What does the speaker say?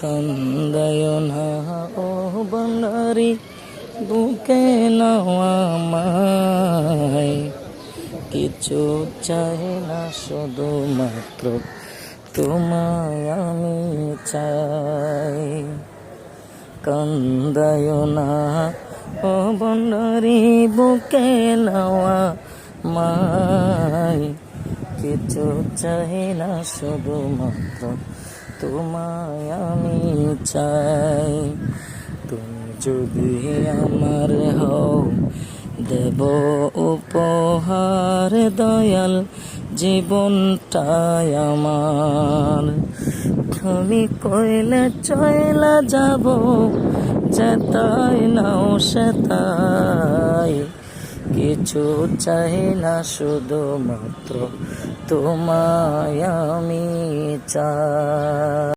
কান্দায় না ও বন্ডারি, বুকে নাও আমায়, কিছু চাই না শুধুমাত্র তোমায় আমি চাই। কান্দায় না ও বন্ডারি, বুকে নাও আমায়, কিছু চাই না শুধুমাত্র তোমায় আমি চাই। তুমি যদি আমার হও, দেব উপহার দয়াল জীবনটাই আমার। তুমি কইলে চইলা যাব, যেতাই নাও সেতাই, কিছু চাই না শুধুমাত্র তোমায় আমি চাই।